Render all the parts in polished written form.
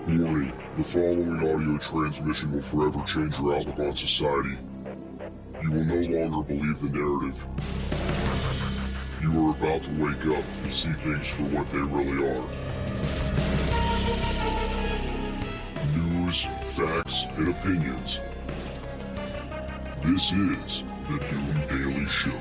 Warning, the following audio transmission will forever change your outlook on society. You will no longer believe the narrative. You are about to wake up and see things for what they really are. News, facts, and opinions. This is the Doom Daily Show.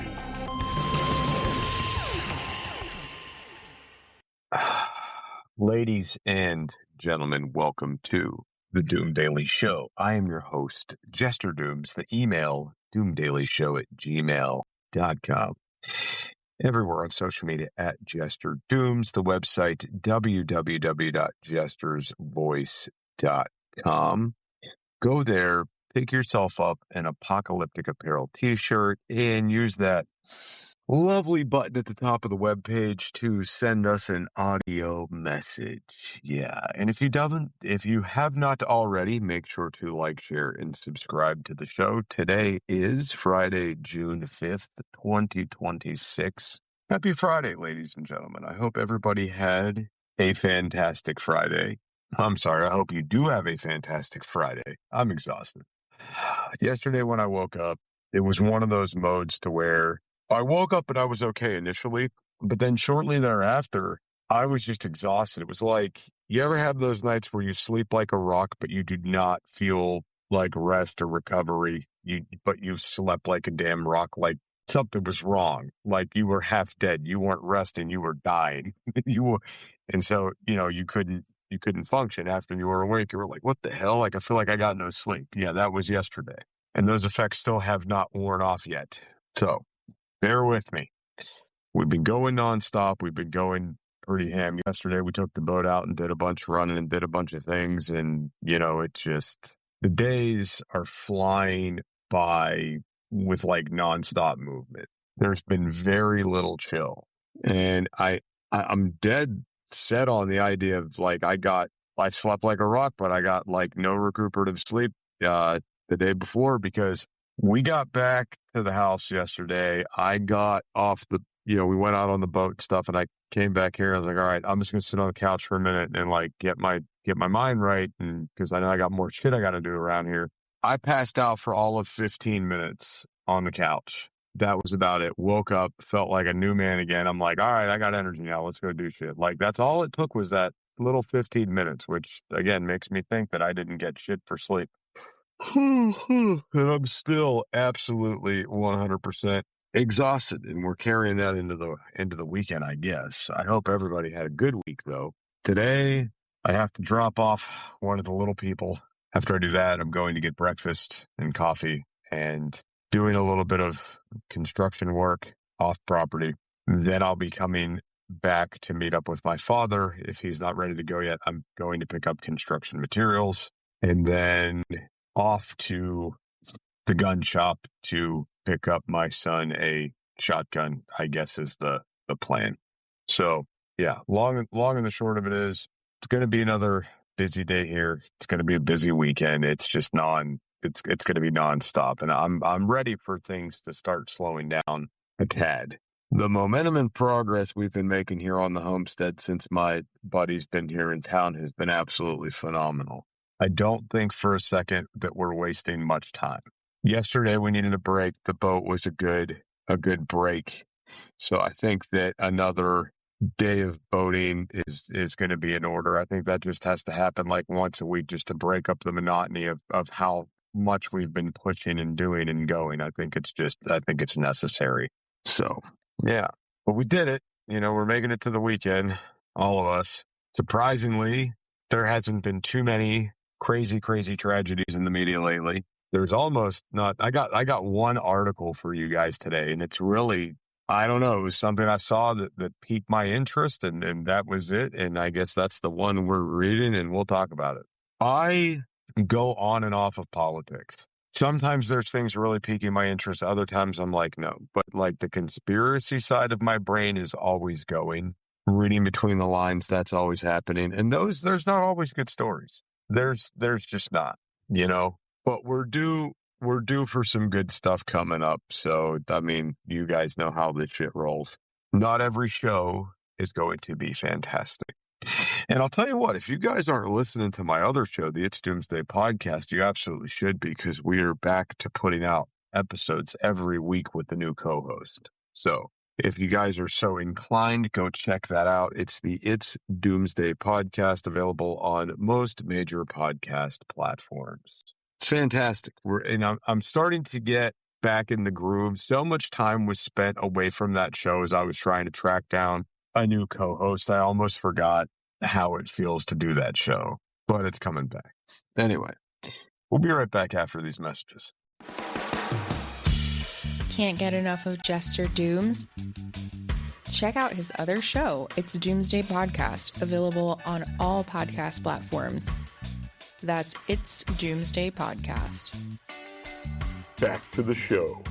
Ladies and gentlemen, welcome to the Doom Daily Show. I am your host, Jester Dooms. The email, doomdailyshow@gmail.com. Everywhere on social media at Jester Dooms. The website, www.jestersvoice.com. Go there, pick yourself up an apocalyptic apparel t-shirt, and use that lovely button at the top of the webpage to send us an audio message. Yeah, and if you have not already, make sure to like, share, and subscribe to the show. Today is Friday, June 5th, 2026. Happy Friday, ladies and gentlemen. I hope everybody had a fantastic Friday. I'm sorry, I hope you do have a fantastic Friday. I'm exhausted. Yesterday when I woke up, it was one of those modes to where I woke up and I was okay initially, but then shortly thereafter, I was just exhausted. It was like, you ever have those nights where you sleep like a rock, but you do not feel like rest or recovery, but you slept like a damn rock, like something was wrong, like you were half dead, you weren't resting, you were dying. And so, you couldn't function after you were awake. You were like, what the hell? Like, I feel like I got no sleep. Yeah, that was yesterday. And those effects still have not worn off yet. So bear with me. We've been going nonstop. We've been going pretty ham. Yesterday, we took the boat out and did a bunch of running and did a bunch of things. And, it's just, the days are flying by with like nonstop movement. There's been very little chill. And I'm dead set on the idea of like, I slept like a rock, but I got like no recuperative sleep the day before because we got back to the house yesterday. I got off we went out on the boat and stuff, and I came back here. I was like, all right, I'm just going to sit on the couch for a minute and like get my mind right. And because I know I got more shit I got to do around here. I passed out for all of 15 minutes on the couch. That was about it. Woke up, felt like a new man again. I'm like, all right, I got energy now. Let's go do shit. Like, that's all it took was that little 15 minutes, which again makes me think that I didn't get shit for sleep. And I'm still absolutely 100% exhausted, and we're carrying that into the weekend, I guess. I hope everybody had a good week, though. Today, I have to drop off one of the little people. After I do that, I'm going to get breakfast and coffee and doing a little bit of construction work off property. Then I'll be coming back to meet up with my father. If he's not ready to go yet, I'm going to pick up construction materials and then off to the gun shop to pick up my son a shotgun, I guess is the plan. So yeah, long and the short of it is it's going to be another busy day here. It's going to be a busy weekend. It's just it's going to be nonstop. And I'm ready for things to start slowing down a tad. The momentum and progress we've been making here on the homestead since my buddy's been here in town has been absolutely phenomenal. I don't think for a second that we're wasting much time. Yesterday, we needed a break. The boat was a good break. So I think that another day of boating is going to be in order. I think that just has to happen like once a week just to break up the monotony of how much we've been pushing and doing and going. I think it's necessary. So, yeah. But we did it. We're making it to the weekend, all of us. Surprisingly, there hasn't been too many crazy tragedies in the media lately. There's almost not. I got one article for you guys today, and it's really, I don't know, it was something I saw that piqued my interest, and that was it. And I guess that's the one we're reading, and we'll talk about it. I go on and off of politics. Sometimes there's things really piquing my interest. Other times I'm like, no. But like the conspiracy side of my brain is always going. Reading between the lines, that's always happening. And there's not always good stories. There's just not, but we're due for some good stuff coming up. So, I mean, you guys know how this shit rolls. Not every show is going to be fantastic. And I'll tell you what, if you guys aren't listening to my other show, the It's Doomsday podcast, you absolutely should, because we are back to putting out episodes every week with the new co-host. So if you guys are so inclined, go check that out. It's the It's Doomsday podcast, available on most major podcast platforms. It's fantastic. I'm starting to get back in the groove. So much time was spent away from that show as I was trying to track down a new co-host. I almost forgot how it feels to do that show, but it's coming back. Anyway, we'll be right back after these messages. Can't get enough of Jester Dooms? Check out his other show, It's Doomsday Podcast, available on all podcast platforms. That's It's Doomsday Podcast. Back to the show.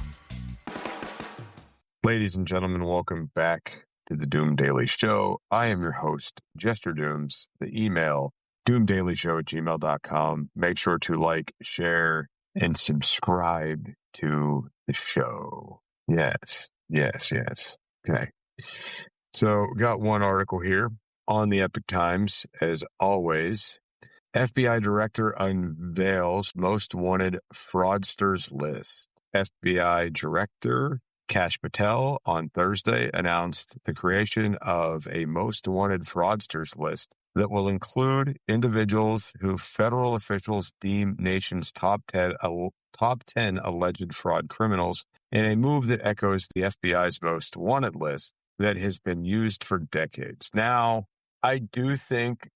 Ladies and gentlemen, welcome back to the Doom Daily Show. I am your host, Jester Dooms. The email, doomdailyshow@gmail.com. Make sure to like, share, and subscribe to the show. Yes. Okay. So, got one article here on the Epic Times, as always. FBI director unveils most wanted fraudsters list. FBI director Kash Patel on Thursday announced the creation of a most wanted fraudsters list that will include individuals who federal officials deem nation's top 10 alleged fraud criminals, in a move that echoes the FBI's most wanted list that has been used for decades. Now, I do think,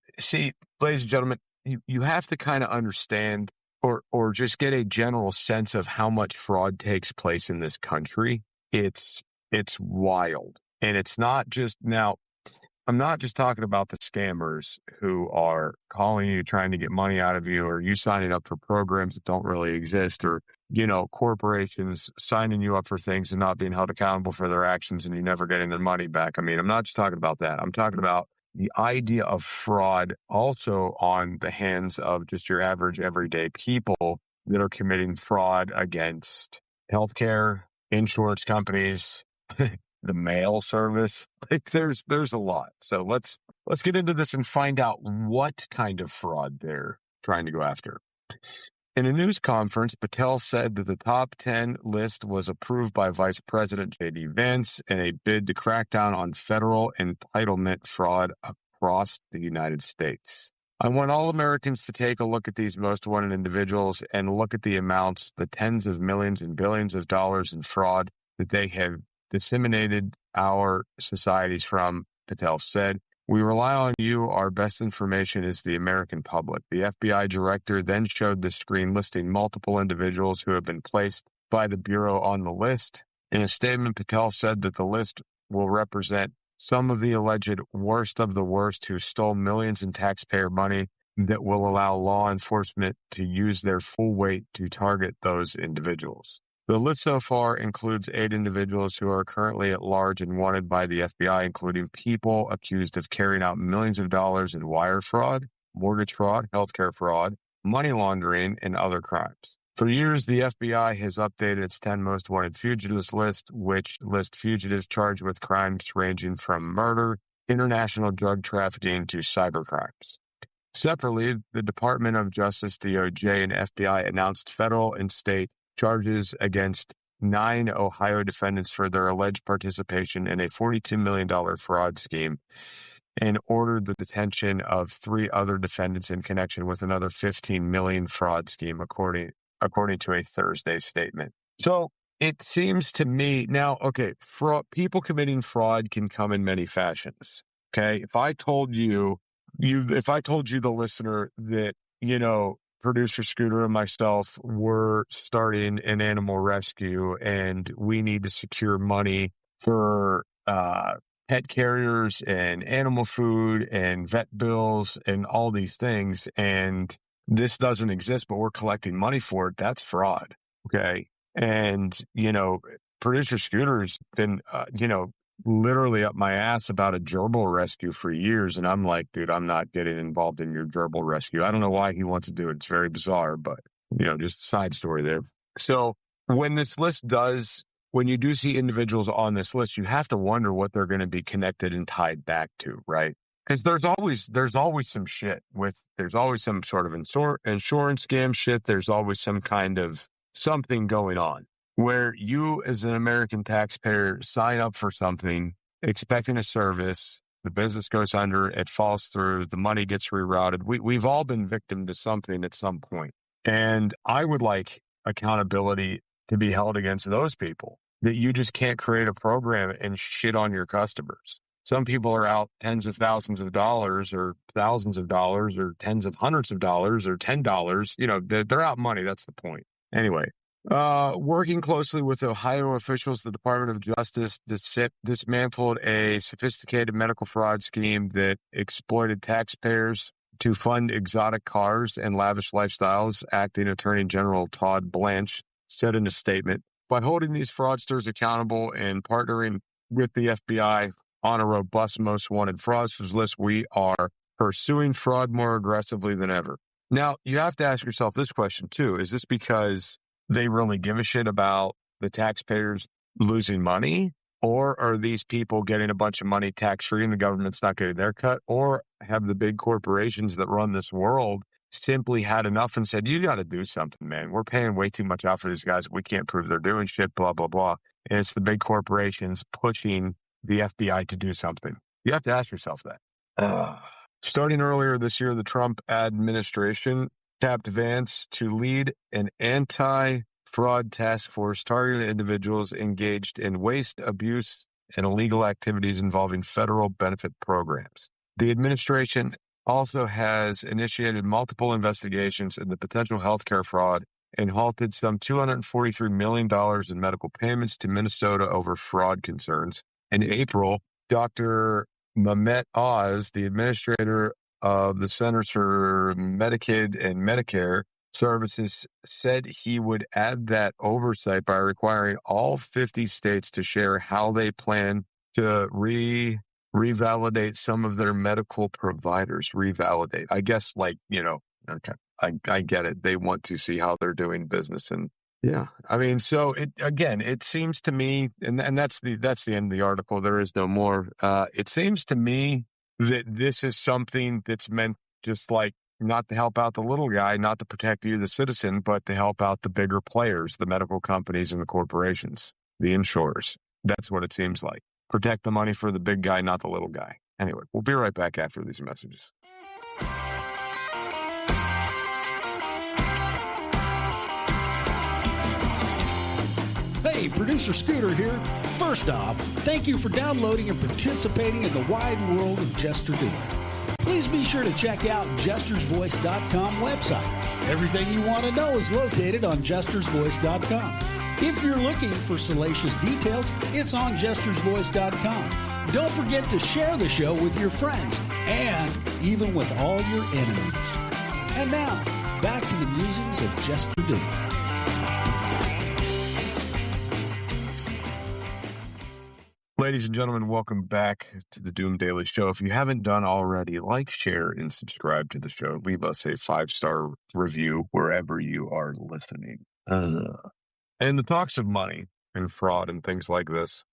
ladies and gentlemen, you have to kind of understand or just get a general sense of how much fraud takes place in this country. It's wild. And it's not just, now, I'm not just talking about the scammers who are calling you, trying to get money out of you, or you signing up for programs that don't really exist, or, corporations signing you up for things and not being held accountable for their actions and you never getting their money back. I mean, I'm not just talking about that. I'm talking about the idea of fraud also on the hands of just your average everyday people that are committing fraud against healthcare, insurance companies, the mail service. Like there's a lot. So let's get into this and find out what kind of fraud they're trying to go after. In a news conference, Patel said that the top 10 list was approved by Vice President J.D. Vance in a bid to crack down on federal entitlement fraud across the United States. I want all Americans to take a look at these most wanted individuals and look at the amounts, the tens of millions and billions of dollars in fraud that they have disseminated our societies from, Patel said. We rely on you. Our best information is the American public. The FBI director then showed the screen listing multiple individuals who have been placed by the Bureau on the list. In a statement, Patel said that the list will represent some of the alleged worst of the worst who stole millions in taxpayer money that will allow law enforcement to use their full weight to target those individuals. The list so far includes 8 individuals who are currently at large and wanted by the FBI, including people accused of carrying out millions of dollars in wire fraud, mortgage fraud, healthcare fraud, money laundering, and other crimes. For years, the FBI has updated its 10 most wanted fugitives list, which list fugitives charged with crimes ranging from murder, international drug trafficking, to cyber crimes. Separately, the Department of Justice, DOJ, and FBI announced federal and state charges against 9 Ohio defendants for their alleged participation in a $42 million fraud scheme and ordered the detention of 3 other defendants in connection with another $15 million fraud scheme, according to a Thursday statement. So it seems to me now, okay, people committing fraud can come in many fashions. Okay, if I told you, the listener, that, producer Scooter and myself were starting an animal rescue and we need to secure money for pet carriers and animal food and vet bills and all these things, and this doesn't exist, but we're collecting money for it, that's fraud. Okay. And, producer Scooter's been, literally up my ass about a gerbil rescue for years. And I'm like, dude, I'm not getting involved in your gerbil rescue. I don't know why he wants to do it. It's very bizarre, but, just a side story there. So when you do see individuals on this list, you have to wonder what they're going to be connected and tied back to, right? Because there's always some shit there's always some sort of insurance scam shit. There's always some kind of something going on where you as an American taxpayer sign up for something, expecting a service, the business goes under, it falls through, the money gets rerouted. We've all been victim to something at some point. And I would like accountability to be held against those people, that you just can't create a program and shit on your customers. Some people are out tens of thousands of dollars or thousands of dollars or tens of hundreds of dollars or $10. You know, they're out money. That's the point. Anyway, working closely with Ohio officials, the Department of Justice dismantled a sophisticated medical fraud scheme that exploited taxpayers to fund exotic cars and lavish lifestyles. Acting Attorney General Todd Blanche said in a statement, by holding these fraudsters accountable and partnering with the FBI on a robust most wanted fraudsters list, we are pursuing fraud more aggressively than ever. Now, you have to ask yourself this question too. Is this because they really give a shit about the taxpayers losing money? Or are these people getting a bunch of money tax-free and the government's not getting their cut? Or have the big corporations that run this world simply had enough and said, you got to do something, man. We're paying way too much out for these guys. We can't prove they're doing shit, blah, blah, blah. And it's the big corporations pushing the FBI to do something. You have to ask yourself that. Starting earlier this year, the Trump administration tapped Vance to lead an anti-fraud task force targeting individuals engaged in waste, abuse, and illegal activities involving federal benefit programs. The administration also has initiated multiple investigations into potential healthcare fraud and halted some $243 million in medical payments to Minnesota over fraud concerns. In April, Dr. Mehmet Oz, the administrator of the Centers for Medicaid and Medicare Services, said he would add that oversight by requiring all 50 states to share how they plan to revalidate some of their medical providers. Revalidate. I guess, like, you know, okay, I get it. They want to see how they're doing business. And yeah, I mean, so it seems to me, and that's the end of the article. There is no more. It seems to me that this is something that's meant just like not to help out the little guy, not to protect you, the citizen, but to help out the bigger players, the medical companies and the corporations, the insurers. That's what it seems like. Protect the money for the big guy, not the little guy. Anyway, we'll be right back after these messages. Hey, Producer Scooter here. First off, thank you for downloading and participating in the wide world of Jester Doom. Please be sure to check out JestersVoice.com website. Everything you want to know is located on JestersVoice.com. If you're looking for salacious details, it's on JestersVoice.com. Don't forget to share the show with your friends and even with all your enemies. And now, back to the musings of Jester Doom. Ladies and gentlemen, welcome back to the Doom Daily Show. If you haven't done already, like, share, and subscribe to the show. Leave us a 5-star review wherever you are listening. And the talks of money and fraud and things like this.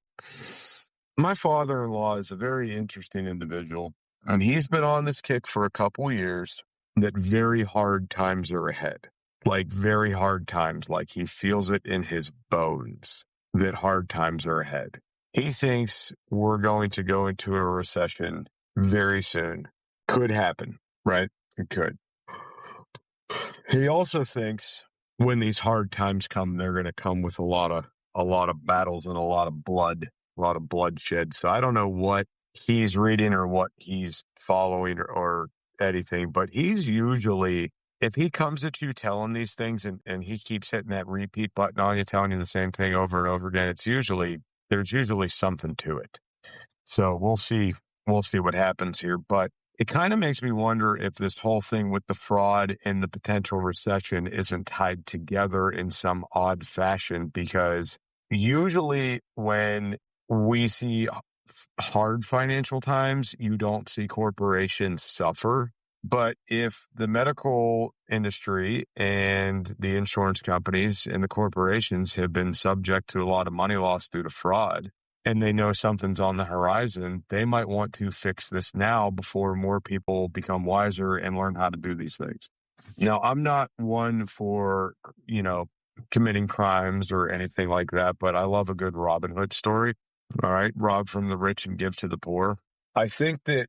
My father-in-law is a very interesting individual, and he's been on this kick for a couple years that very hard times are ahead. Like, very hard times. Like, he feels it in his bones that hard times are ahead. He thinks we're going to go into a recession very soon. Could happen, right? It could. He also thinks when these hard times come, they're going to come with a lot of battles and a lot of bloodshed. So I don't know what he's reading or what he's following or anything, but he's usually, if he comes at you telling these things and he keeps hitting that repeat button on you, telling you the same thing over and over again, there's usually something to it. So we'll see what happens here. But it kind of makes me wonder if this whole thing with the fraud and the potential recession isn't tied together in some odd fashion, because usually when we see hard financial times, you don't see corporations suffer. But if the medical industry and the insurance companies and the corporations have been subject to a lot of money loss due to fraud, and they know something's on the horizon, they might want to fix this now before more people become wiser and learn how to do these things. Now, I'm not one for, committing crimes or anything like that, but I love a good Robin Hood story. All right. Rob from the rich and give to the poor. I think that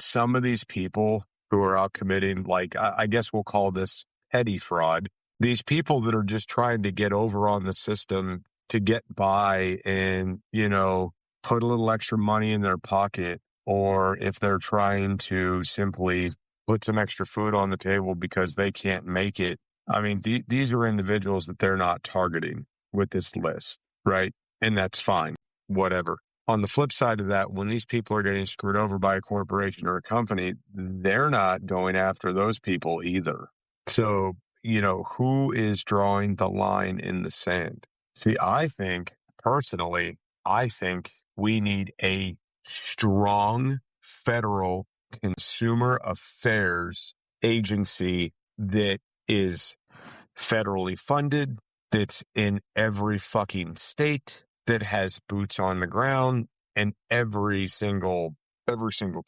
some of these people who are out committing, like, I guess we'll call this petty fraud, these people that are just trying to get over on the system to get by and, put a little extra money in their pocket, or if they're trying to simply put some extra food on the table because they can't make it. I mean, these are individuals that they're not targeting with this list, right? And that's fine, whatever. On the flip side of that, when these people are getting screwed over by a corporation or a company, they're not going after those people either. So, who is drawing the line in the sand? See, personally, I think we need a strong federal consumer affairs agency that is federally funded, that's in every fucking state, that has boots on the ground in every single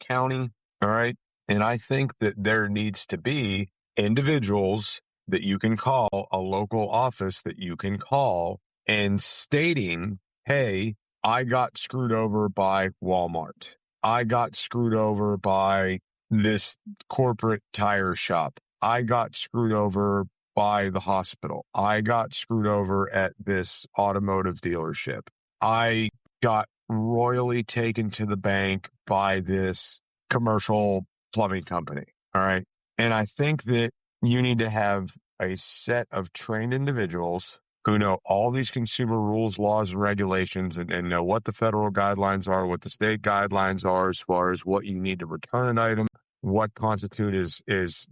county. All right. And I think that there needs to be individuals that you can call, a local office that you can call, and stating, hey, I got screwed over by Walmart. I got screwed over by this corporate tire shop. I got screwed over by the hospital. I got screwed over at this automotive dealership. I got royally taken to the bank by this commercial plumbing company. All right. And I think that you need to have a set of trained individuals who know all these consumer rules, laws, and regulations, and know what the federal guidelines are, what the state guidelines are as far as what you need to return an item, what constitute is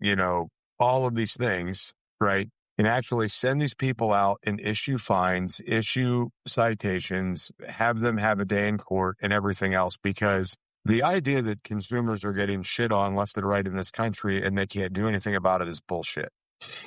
all of these things, right? And actually send these people out and issue fines, issue citations, have them have a day in court and everything else, because the idea that consumers are getting shit on left and right in this country and they can't do anything about it is bullshit.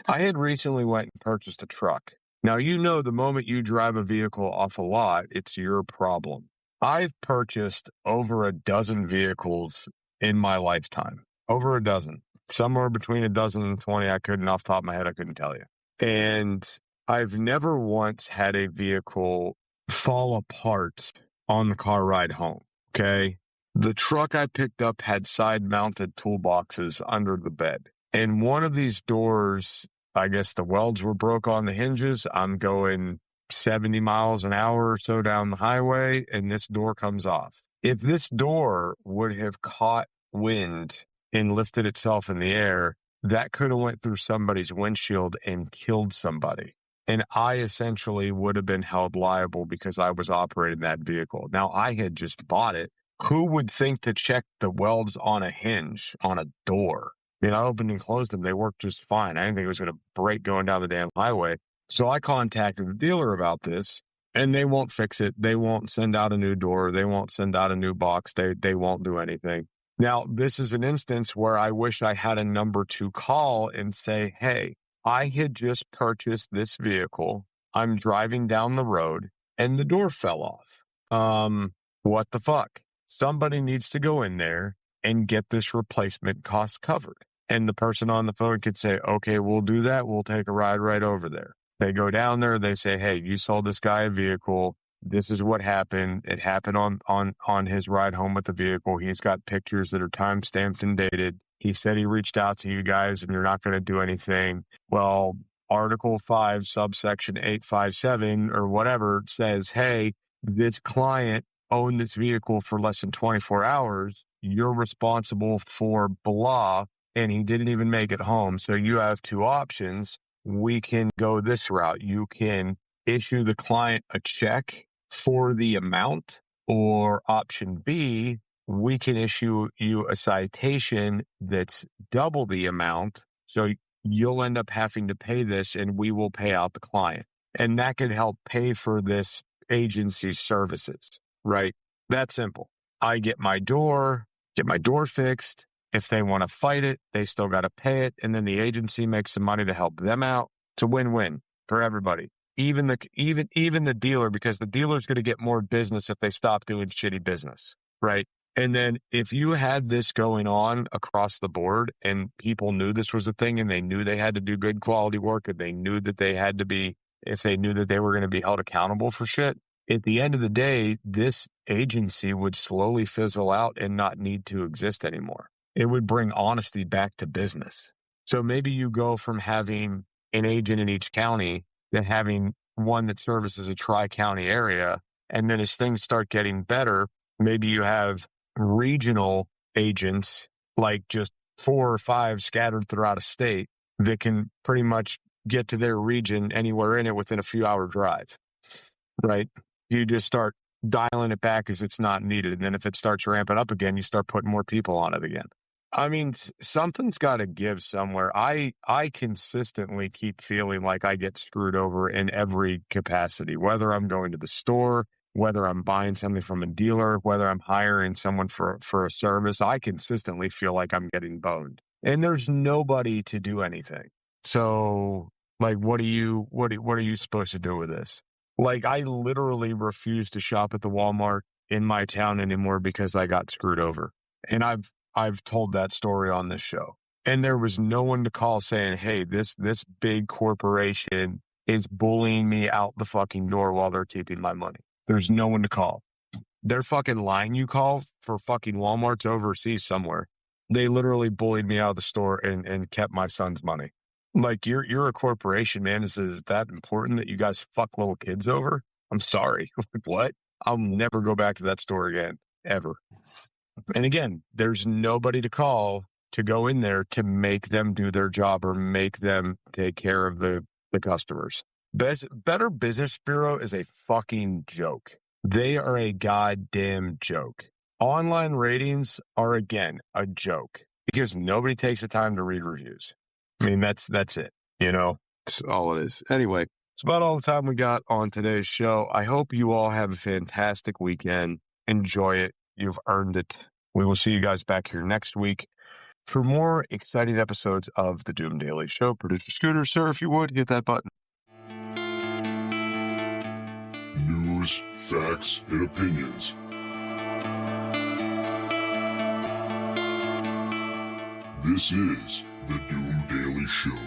I had recently went and purchased a truck. Now, the moment you drive a vehicle off a lot, it's your problem. I've purchased over a dozen vehicles in my lifetime. Over a dozen. Somewhere between a dozen and 20. Off the top of my head, I couldn't tell you. And I've never once had a vehicle fall apart on the car ride home. Okay. The truck I picked up had side-mounted toolboxes under the bed. And one of these doors, I guess the welds were broke on the hinges. I'm going 70 miles an hour or so down the highway, and this door comes off. If this door would have caught wind and lifted itself in the air, that could have went through somebody's windshield and killed somebody. And I essentially would have been held liable because I was operating that vehicle. Now, I had just bought it. Who would think to check the welds on a hinge on a door? I opened and closed them. They worked just fine. I didn't think it was going to break going down the damn highway. So I contacted the dealer about this, and they won't fix it. They won't send out a new door. They won't send out a new box. They won't do anything. Now, this is an instance where I wish I had a number to call and say, hey, I had just purchased this vehicle. I'm driving down the road, and the door fell off. What the fuck? Somebody needs to go in there and get this replacement cost covered. And the person on the phone could say, okay, we'll do that. We'll take a ride right over there. They go down there. They say, hey, you sold this guy a vehicle. This is what happened. It happened on his ride home with the vehicle. He's got pictures that are time-stamped and dated. He said he reached out to you guys and you're not going to do anything. Well, Article 5, subsection 857 or whatever says, hey, this client owned this vehicle for less than 24 hours. You're responsible for blah, and he didn't even make it home. So you have two options. We can go this route. You can issue the client a check for the amount, or option B, we can issue you a citation that's double the amount. So you'll end up having to pay this and we will pay out the client. And that could help pay for this agency's services, right? That simple. I get my door fixed. If they want to fight it, they still got to pay it. And then the agency makes some money to help them out. It's a win-win for everybody. even the dealer, because the dealer's going to get more business if they stop doing shitty business, right? And then if you had this going on across the board and people knew this was a thing and they knew they had to do good quality work and they knew that they had to be, if they knew that they were going to be held accountable for shit, at the end of the day, this agency would slowly fizzle out and not need to exist anymore. It would bring honesty back to business. So maybe you go from having an agent in each county to having one that services a tri-county area. And then as things start getting better, maybe you have regional agents, like just 4 or 5 scattered throughout a state, that can pretty much get to their region anywhere in it within a few hour drive, right? You just start dialing it back as it's not needed. And then if it starts ramping up again, you start putting more people on it again. I mean, something's got to give somewhere. I consistently keep feeling like I get screwed over in every capacity, whether I'm going to the store, whether I'm buying something from a dealer, whether I'm hiring someone for a service. I consistently feel like I'm getting boned, and there's nobody to do anything. So, like, what are you supposed to do with this? Like, I literally refuse to shop at the Walmart in my town anymore because I got screwed over, and I've told that story on this show, and there was no one to call saying, hey, this big corporation is bullying me out the fucking door while they're keeping my money. There's no one to call. Their fucking line you call for fucking Walmart's overseas somewhere. They literally bullied me out of the store and kept my son's money. Like, you're a corporation, man. Is that important that you guys fuck little kids over? I'm sorry. Like, what? I'll never go back to that store again, ever. And again, there's nobody to call to go in there to make them do their job or make them take care of the customers. Better Business Bureau is a fucking joke. They are a goddamn joke. Online ratings are, again, a joke because nobody takes the time to read reviews. I mean, that's it. You know, that's all it is. Anyway, it's about all the time we got on today's show. I hope you all have a fantastic weekend. Enjoy it. You've earned it. We will see you guys back here next week for more exciting episodes of the Doom Daily Show. Producer Scooter, sir, if you would, hit that button. News, facts, and opinions. This is the Doom Daily Show.